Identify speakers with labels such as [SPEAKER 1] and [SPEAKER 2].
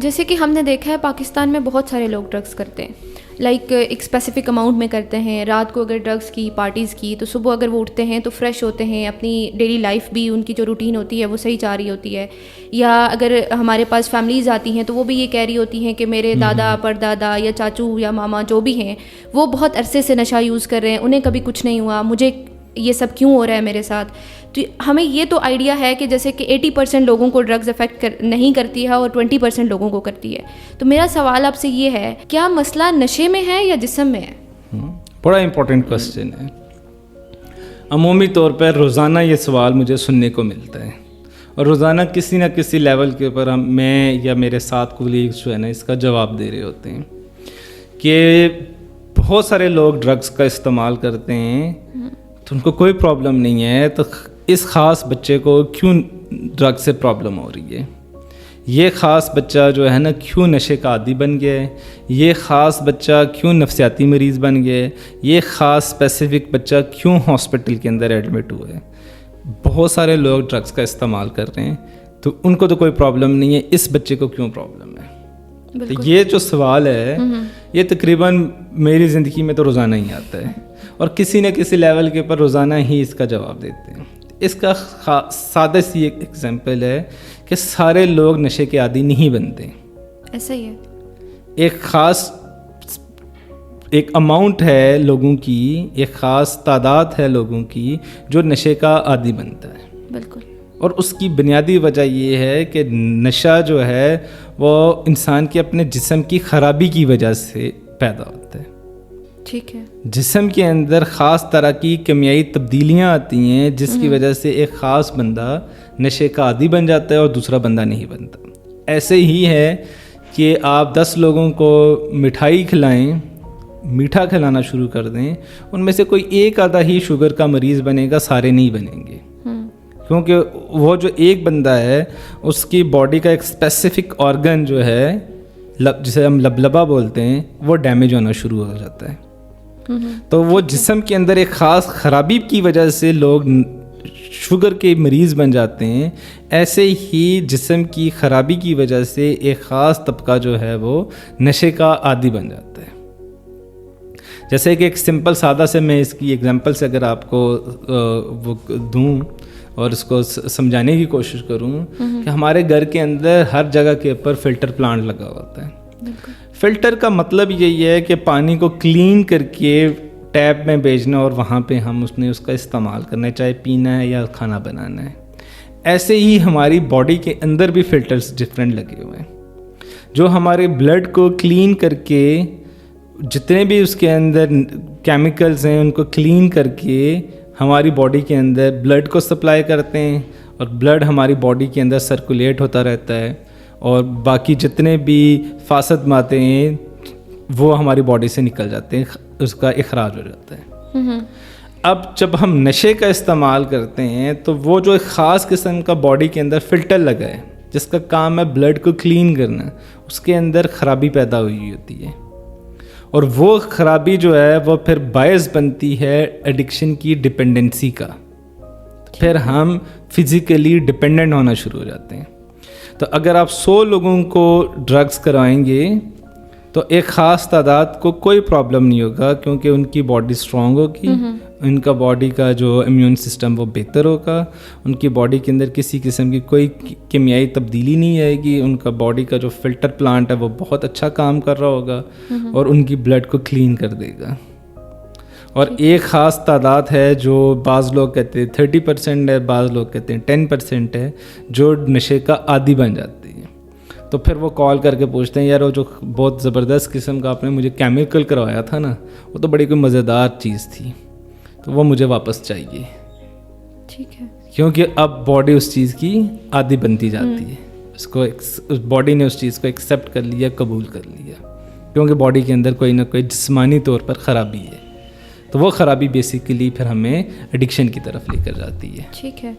[SPEAKER 1] جیسے کہ ہم نے دیکھا ہے پاکستان میں بہت سارے لوگ ڈرگس کرتے ہیں، لائک ایک اسپیسیفک اماؤنٹ میں کرتے ہیں. رات کو اگر ڈرگس کی پارٹیز کی تو صبح اگر وہ اٹھتے ہیں تو فریش ہوتے ہیں، اپنی ڈیلی لائف بھی ان کی جو روٹین ہوتی ہے وہ صحیح جا رہی ہوتی ہے. یا اگر ہمارے پاس فیملیز آتی ہیں تو وہ بھی یہ کہہ رہی ہوتی ہیں کہ میرے دادا پردادا یا چاچو یا ماما جو بھی ہیں وہ بہت عرصے سے نشہ یوز کر رہے ہیں، انہیں کبھی کچھ نہیں ہوا، مجھے یہ سب کیوں ہو رہا ہے میرے ساتھ. تو ہمیں یہ تو آئیڈیا ہے کہ جیسے کہ 80% لوگوں کو ڈرگز افیکٹ نہیں کرتی ہے اور 20% لوگوں کو کرتی ہے. تو میرا سوال آپ سے یہ ہے، کیا مسئلہ نشے میں ہے یا جسم میں ہے؟
[SPEAKER 2] بڑا امپورٹنٹ کوسچن ہے. عمومی طور پر روزانہ یہ سوال مجھے سننے کو ملتا ہے، اور روزانہ کسی نہ کسی لیول کے اوپر میں یا میرے ساتھ کولیگز جو ہے نا اس کا جواب دے رہے ہوتے ہیں کہ بہت سارے لوگ ڈرگس کا استعمال کرتے ہیں تو ان کو کوئی پرابلم نہیں ہے، تو اس خاص بچے کو کیوں ڈرگ سے پرابلم ہو رہی ہے، یہ خاص بچہ جو ہے نا کیوں نشے کا عادی بن گیا ہے، یہ خاص بچہ کیوں نفسیاتی مریض بن گیا ہے، یہ خاص اسپیسیفک بچہ کیوں ہاسپٹل کے اندر ایڈمٹ ہوا ہے. بہت سارے لوگ ڈرگس کا استعمال کر رہے ہیں تو ان کو تو کوئی پرابلم نہیں ہے، اس بچے کو کیوں پرابلم ہے. تو یہ جو سوال ہے یہ تقریباً میری زندگی میں تو روزانہ ہی آتا ہے، اور کسی نہ کسی لیول کے اوپر روزانہ ہی اس کا جواب دیتے ہیں. اس کا سادہ سی ایک ایگزامپل ہے کہ سارے لوگ نشے کے عادی نہیں بنتے.
[SPEAKER 1] ایسا ہی ہے،
[SPEAKER 2] ایک خاص ایک اماؤنٹ ہے لوگوں کی، ایک خاص تعداد ہے لوگوں کی جو نشے کا عادی بنتا ہے.
[SPEAKER 1] بالکل. اور
[SPEAKER 2] اس کی بنیادی وجہ یہ ہے کہ نشہ جو ہے وہ انسان کے اپنے جسم کی خرابی کی وجہ سے پیدا ہوتا ہے.
[SPEAKER 1] ٹھیک ہے.
[SPEAKER 2] جسم کے اندر خاص طرح کی کیمیائی تبدیلیاں آتی ہیں جس کی وجہ سے ایک خاص بندہ نشے کا عادی بن جاتا ہے اور دوسرا بندہ نہیں بنتا. ایسے ہی ہے کہ آپ 10 لوگوں کو مٹھائی کھلائیں، میٹھا کھلانا شروع کر دیں، ان میں سے کوئی ایک آدھا ہی شوگر کا مریض بنے گا، سارے نہیں بنیں گے. کیونکہ وہ جو ایک بندہ ہے اس کی باڈی کا ایک اسپیسیفک آرگن جو ہے جسے ہم لبلبا بولتے ہیں وہ ڈیمیج ہونا شروع ہو جاتا ہے. تو وہ جسم کے اندر ایک خاص خرابی کی وجہ سے لوگ شوگر کے مریض بن جاتے ہیں. ایسے ہی جسم کی خرابی کی وجہ سے ایک خاص طبقہ جو ہے وہ نشے کا عادی بن جاتا ہے. جیسے کہ ایک سمپل سادہ سے میں اس کی ایگزامپل سے اگر آپ کو وہ دوں اور اس کو سمجھانے کی کوشش کروں کہ ہمارے گھر کے اندر ہر جگہ کے اوپر فلٹر پلانٹ لگا ہوتا ہے. فلٹر کا مطلب یہی ہے کہ پانی کو کلین کر کے ٹیپ میں بھیجنا اور وہاں پہ ہم اس کا استعمال کرنا ہے، چاہے پینا ہے یا کھانا بنانا ہے. ایسے ہی ہماری باڈی کے اندر بھی فلٹرز ڈفرینٹ لگے ہوئے ہیں جو ہمارے بلڈ کو کلین کر کے جتنے بھی اس کے اندر کیمیکلز ہیں ان کو کلین کر کے ہماری باڈی کے اندر بلڈ کو سپلائی کرتے ہیں، اور بلڈ ہماری باڈی کے اندر سرکولیٹ ہوتا رہتا ہے، اور باقی جتنے بھی فاسد مادے ہیں وہ ہماری باڈی سے نکل جاتے ہیں، اس کا اخراج ہو جاتا ہے. اب جب ہم نشے کا استعمال کرتے ہیں تو وہ جو ایک خاص قسم کا باڈی کے اندر فلٹر لگا ہے جس کا کام ہے بلڈ کو کلین کرنا، اس کے اندر خرابی پیدا ہوئی ہوتی ہے، اور وہ خرابی جو ہے وہ پھر باعث بنتی ہے ایڈکشن کی، ڈپینڈنسی کا. پھر ہم فزیکلی ڈپینڈنٹ ہونا شروع ہو جاتے ہیں. تو اگر آپ 100 لوگوں کو ڈرگس کروائیں گے تو ایک خاص تعداد کو کوئی پرابلم نہیں ہوگا کیونکہ ان کی باڈی اسٹرانگ ہوگی، ان کا باڈی کا جو امیون سسٹم وہ بہتر ہوگا، ان کی باڈی کے اندر کسی قسم کی کوئی کیمیائی تبدیلی نہیں آئے گی، ان کا باڈی کا جو فلٹر پلانٹ ہے وہ بہت اچھا کام کر رہا ہوگا اور ان کی بلڈ کو کلین کر دے گا. اور ایک خاص تعداد ہے جو بعض لوگ کہتے ہیں 30% ہے، بعض لوگ کہتے ہیں 10% ہے جو نشے کا عادی بن جاتی ہے. تو پھر وہ کال کر کے پوچھتے ہیں یار وہ جو بہت زبردست قسم کا آپ نے مجھے کیمیکل کروایا تھا نا وہ تو بڑی کوئی مزیدار چیز تھی، تو وہ مجھے واپس چاہیے.
[SPEAKER 1] ٹھیک ہے.
[SPEAKER 2] کیونکہ اب باڈی اس چیز کی عادی بنتی جاتی ہے، اس کو اس باڈی نے اس چیز کو ایکسیپٹ کر لیا، قبول کر لیا، کیونکہ باڈی کے اندر کوئی نہ کوئی جسمانی طور پر خرابی ہے. تو وہ خرابی بیسیکلی پھر ہمیں ایڈکشن کی طرف لے کر جاتی ہے.
[SPEAKER 1] ٹھیک ہے.